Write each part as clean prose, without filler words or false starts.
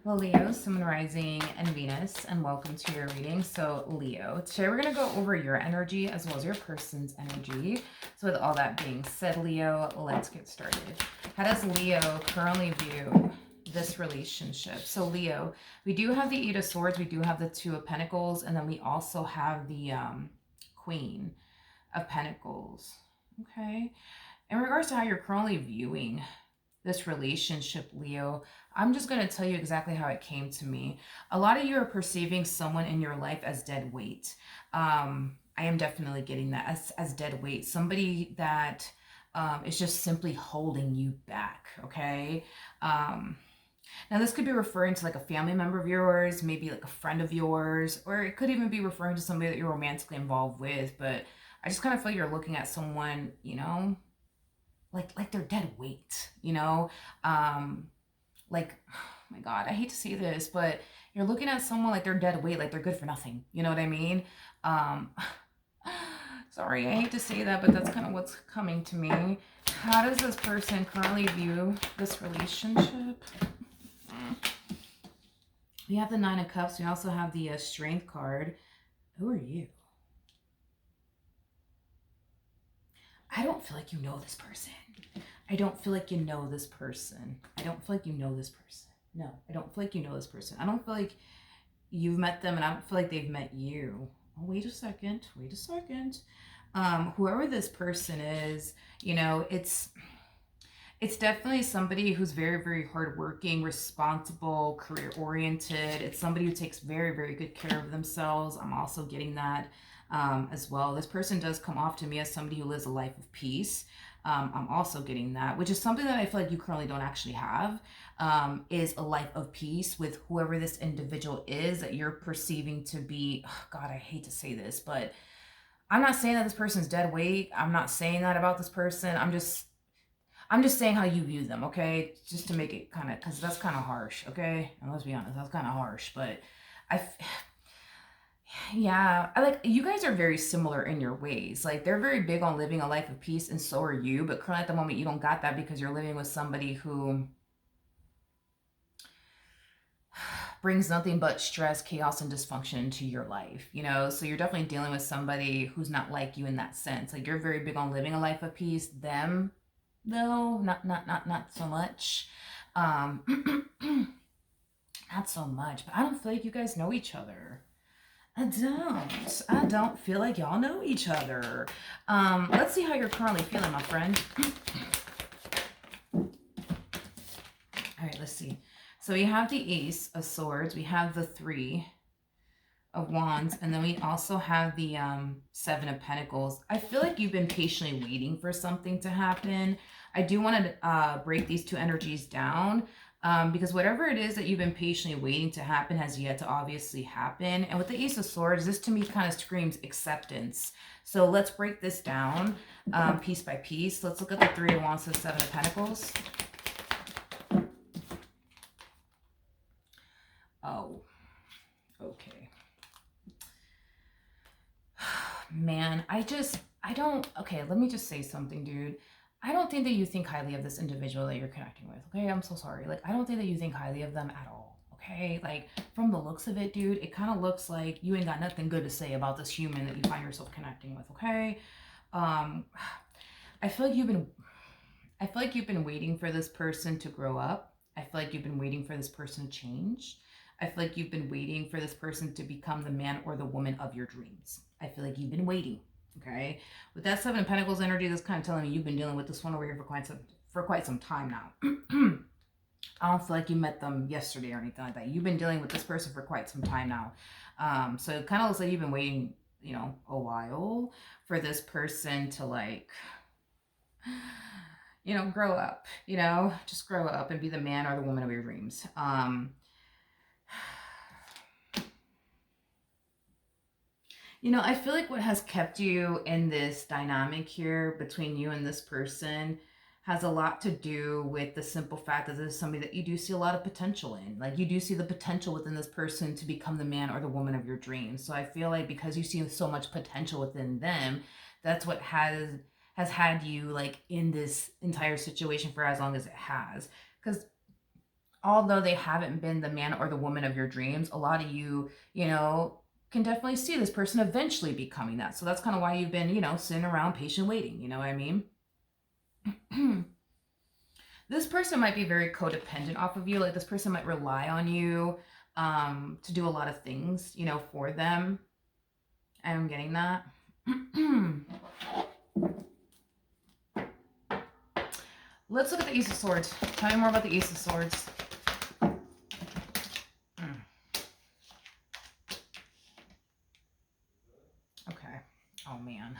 Well, Leo, Sun, Rising, and Venus, and welcome to your reading. So, Leo, today we're going to go over your energy as well as your person's energy. So, with all that being said, Leo, let's get started. How does Leo currently view this relationship? So, Leo, we do have the Eight of Swords, we do have the Two of Pentacles, and then we also have the Queen of Pentacles. Okay. In regards to how you're currently viewing this relationship, Leo, I'm just going to tell you exactly how it came to me. A lot of you are perceiving someone in your life as dead weight. I am definitely getting that as dead weight. Somebody that is just simply holding you back, okay? Now, this could be referring to like a family member of yours, maybe like a friend of yours, or it could even be referring to somebody that you're romantically involved with. But I just kind of feel like you're looking at someone, like they're dead weight, like, oh my God, I hate to say this, but you're looking at someone like they're dead weight, like they're good for nothing. You know what I mean? Um, sorry, I hate to say that, but that's kind of what's coming to me. How does this person currently view this relationship? We have the Nine of Cups. We also have the Strength card. Who are you? I don't feel like you know this person. I don't feel like you know this person. I don't feel like you know this person. No, I don't feel like you know this person. I don't feel like you've met them, and I don't feel like they've met you. Oh, wait a second. Wait a second. Whoever this person is, it's definitely somebody who's very, very hardworking, responsible, career oriented. It's somebody who takes very, very good care of themselves. I'm also getting that as well. This person does come off to me as somebody who lives a life of peace. I'm also getting that, which is something that I feel like you currently don't actually have, is a life of peace with whoever this individual is that you're perceiving to be, oh God, I hate to say this, but I'm not saying that this person's dead weight. I'm not saying that about this person. I'm just saying how you view them, okay? Just to make it kind of, because that's kind of harsh, okay? And let's be honest, that's kind of harsh, but I, yeah, I like, you guys are very similar in your ways. Like, they're very big on living a life of peace, and so are you, but currently at the moment, you don't got that because you're living with somebody who brings nothing but stress, chaos, and dysfunction into your life, So you're definitely dealing with somebody who's not like you in that sense. Like, you're very big on living a life of peace. Them, though, not so much. Not so much, but I don't feel like you guys know each other. I don't feel like y'all know each other. Let's see how you're currently feeling, my friend. All right, let's see. So we have the Ace of Swords, we have the Three of Wands, and then we also have the Seven of Pentacles. I feel like you've been patiently waiting for something to happen. I do want to break these two energies down, because whatever it is that you've been patiently waiting to happen has yet to obviously happen. And with the Ace of Swords, this to me kind of screams acceptance. So let's break this down piece by piece. Let's look at the Three of Wands and Seven of Pentacles. Oh, okay. Man, okay, let me just say something, dude. I don't think that you think highly of this individual that you're connecting with, okay? I'm so sorry. Like, I don't think that you think highly of them at all, okay? Like, from the looks of it, dude, it kind of looks like you ain't got nothing good to say about this human that you find yourself connecting with, okay? I feel like you've been waiting for this person to grow up. I feel like you've been waiting for this person to change. I feel like you've been waiting for this person to become the man or the woman of your dreams. I feel like you've been waiting. Okay. With that Seven of Pentacles energy, that's kind of telling me you've been dealing with this one over here for quite some time now. I don't feel like you met them yesterday or anything like that. You've been dealing with this person for quite some time now. So it kind of looks like you've been waiting, a while for this person to grow up, just grow up and be the man or the woman of your dreams. I feel like what has kept you in this dynamic here between you and this person has a lot to do with the simple fact that this is somebody that you do see a lot of potential in. Like, you do see the potential within this person to become the man or the woman of your dreams. So I feel like because you see so much potential within them, that's what has had you like in this entire situation for as long as it has. Because although they haven't been the man or the woman of your dreams, a lot of you, can definitely see this person eventually becoming that. So that's kind of why you've been, sitting around patient waiting. You know what I mean? This person might be very codependent off of you. Like this person might rely on you to do a lot of things, for them. I'm getting that. Let's look at the Ace of Swords. Tell me more about the Ace of Swords. Okay. Oh, man.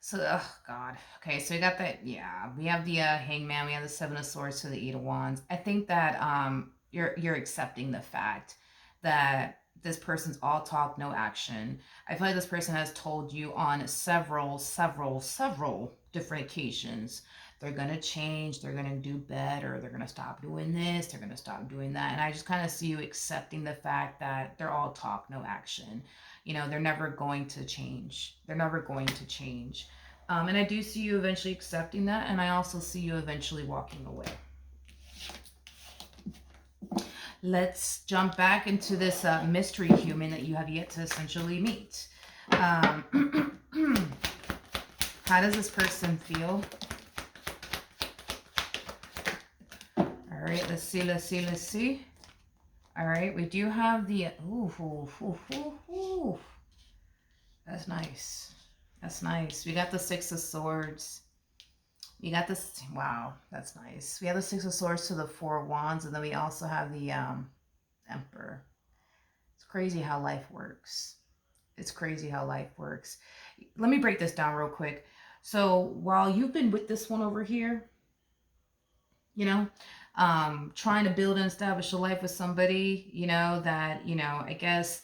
So, oh, God. Okay, so we got that. Yeah, we have the Hangman. We have the Seven of Swords to the Eight of Wands. I think that you're accepting the fact that this person's all talk, no action. I feel like this person has told you on several different occasions they're going to change, they're going to do better, they're going to stop doing this, they're going to stop doing that. And I just kind of see you accepting the fact that they're all talk, no action. They're never going to change. They're never going to change. And I do see you eventually accepting that, and I also see you eventually walking away. Let's jump back into this mystery human that you have yet to essentially meet. How does this person feel? All right, let's see. All right, we do have the... Ooh. That's nice. That's nice. We got the Six of Swords. We got this... Wow, that's nice. We have the Six of Swords to the Four of Wands, and then we also have the Emperor. It's crazy how life works. It's crazy how life works. Let me break this down real quick. So while you've been with this one over here, trying to build and establish a life with somebody, that, I guess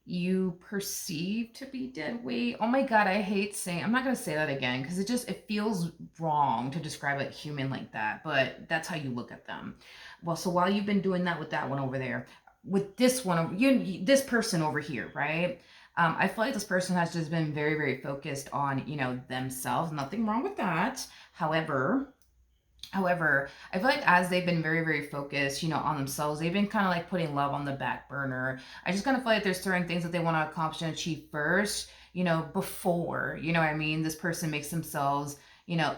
you perceive to be dead weight. Oh my God, I hate saying, I'm not going to say that again because it feels wrong to describe a human like that, but that's how you look at them. Well, so while you've been doing that with that one over there, with this one, this person over here, right? I feel like this person has just been very, very focused on, themselves. Nothing wrong with that. However, I feel like as they've been very, very focused, on themselves, they've been kind of like putting love on the back burner. I just kind of feel like there's certain things that they want to accomplish and achieve first, before, what I mean? This person makes themselves,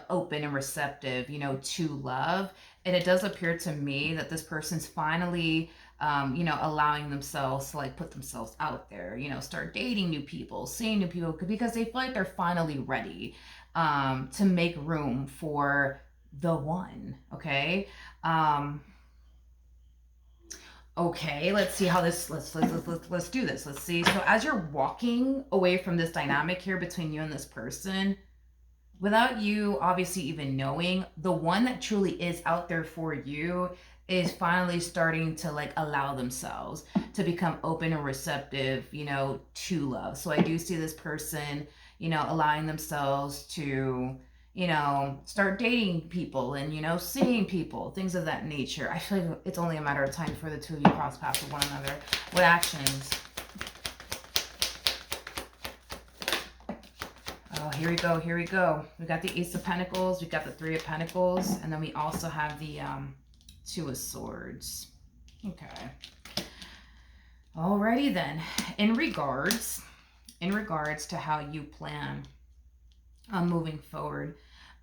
open and receptive, to love. And it does appear to me that this person's finally, allowing themselves to like put themselves out there, start dating new people, seeing new people, because they feel like they're finally ready to make room for the one. Okay. Okay, let's see how this, let's do this. Let's see. So as you're walking away from this dynamic here between you and this person, without you obviously even knowing, the one that truly is out there for you is finally starting to like allow themselves to become open and receptive, to love. So I do see this person, allowing themselves to, start dating people and, seeing people, things of that nature. I feel like it's only a matter of time for the two of you cross paths with one another. What actions? Oh, here we go. We got the Ace of Pentacles, we got the Three of Pentacles, and then we also have the Two of Swords. Okay. Alrighty then. In regards to how you plan on moving forward,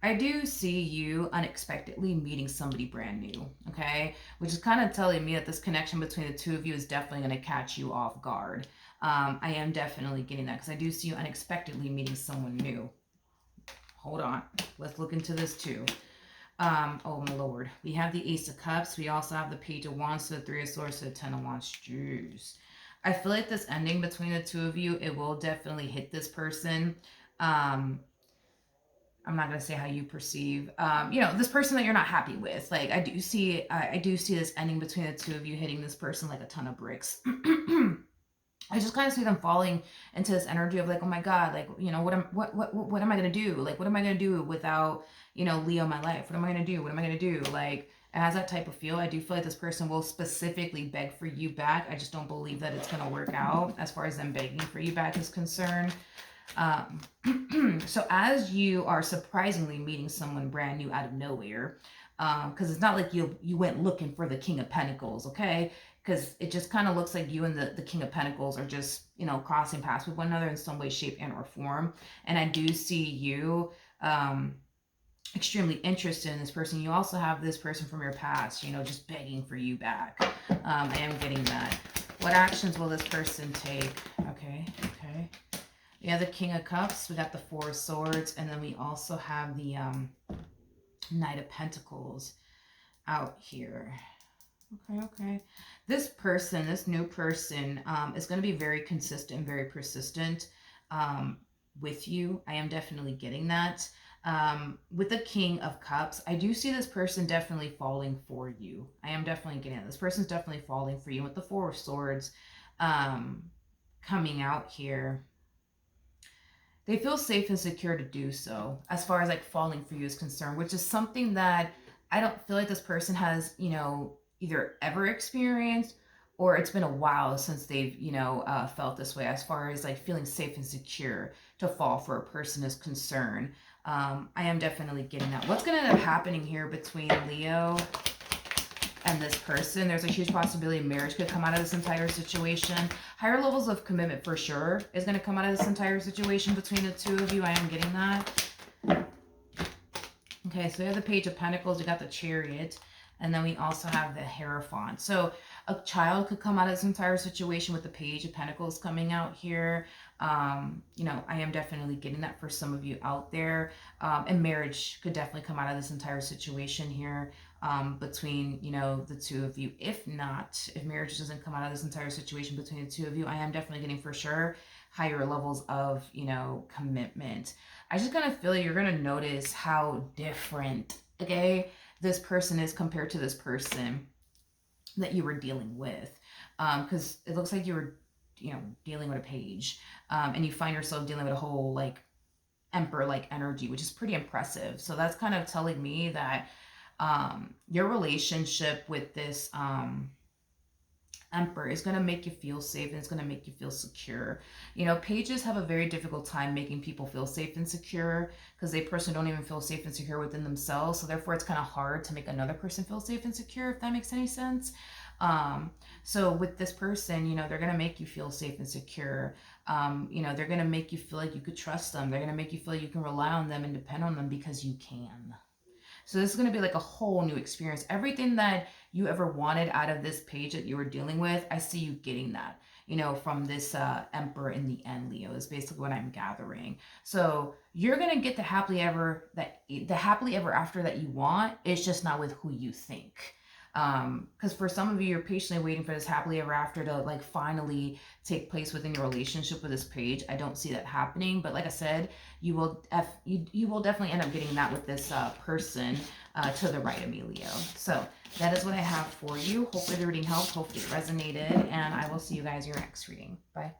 I do see you unexpectedly meeting somebody brand new, okay? Which is kind of telling me that this connection between the two of you is definitely going to catch you off guard. I am definitely getting that because I do see you unexpectedly meeting someone new. Hold on. Let's look into this too. Oh my Lord. We have the Ace of Cups. We also have the Page of Wands, to the Three of Swords, to the Ten of Wands. Jeez. I feel like this ending between the two of you, it will definitely hit this person. I'm not going to say how you perceive, this person that you're not happy with. Like, I do see this ending between the two of you hitting this person like a ton of bricks. I just kind of see them falling into this energy of like, oh my God, like, what am I going to do? Like, what am I going to do without, Leo in my life? What am I going to do? What am I going to do? Like, it has that type of feel. I do feel like this person will specifically beg for you back. I just don't believe that it's going to work out as far as them begging for you back is concerned. So as you are surprisingly meeting someone brand new out of nowhere, Because it's not like you went looking for the King of Pentacles, okay? Because it just kind of looks like you and the King of Pentacles are just, you know, crossing paths with one another in some way, shape, and or form. And I do see you extremely interested in this person. You also have this person from your past, you know, just begging for you back. I am getting that. What actions will this person take? Okay, okay. We have the King of Cups. We got the Four of Swords. And then we also have the Knight of Pentacles out here. Okay, okay. This person, this new person, is going to be very consistent and very persistent with you. I am definitely getting that. With the King of Cups, I do see this person definitely falling for you. I am definitely getting it. This person's definitely falling for you. With the Four of Swords coming out here, they feel safe and secure to do so as far as like falling for you is concerned, which is something that I don't feel like this person has, you know, either ever experienced or it's been a while since they've, you know, felt this way as far as like feeling safe and secure to fall for a person is concerned. I am definitely getting that. What's going to end up happening here between Leo and this person? There's a huge possibility marriage could come out of this entire situation. Higher levels of commitment for sure is going to come out of this entire situation between the two of you. I am getting that. Okay, so we have the Page of Pentacles, we got the Chariot, and then we also have the Hierophant. So a child could come out of this entire situation with the Page of Pentacles coming out here. You know, I am definitely getting that for some of you out there. And marriage could definitely come out of this entire situation here between, you know, the two of you. If not, if marriage doesn't come out of this entire situation between the two of you, I am definitely getting for sure higher levels of, you know, commitment. I just kind of feel like you're going to notice how different, okay, this person is compared to this person that you were dealing with. Because it looks like you were, you know, dealing with a page. And you find yourself dealing with a whole, like, emperor-like energy, which is pretty impressive. So that's kind of telling me that your relationship with this Emperor is going to make you feel safe and it's going to make you feel secure. You know, pages have a very difficult time making people feel safe and secure because they personally don't even feel safe and secure within themselves. So therefore, it's kind of hard to make another person feel safe and secure, if that makes any sense. So with this person, you know, they're going to make you feel safe and secure. You know, they're going to make you feel like you could trust them. They're going to make you feel like you can rely on them and depend on them because you can. So this is going to be like a whole new experience. Everything that you ever wanted out of this page that you were dealing with, I see you getting that, you know, from this Emperor in the end, Leo, is basically what I'm gathering. So you're going to get the happily ever after that you want. It's just not with who you think. Because for some of you, you're patiently waiting for this happily ever after to like finally take place within your relationship with this page. I don't see that happening, but like I said, you will definitely end up getting that with this person to the right of me, Leo. So that is what I have for you. Hopefully the reading helped. Hopefully it resonated, and I will see you guys in your next reading. Bye.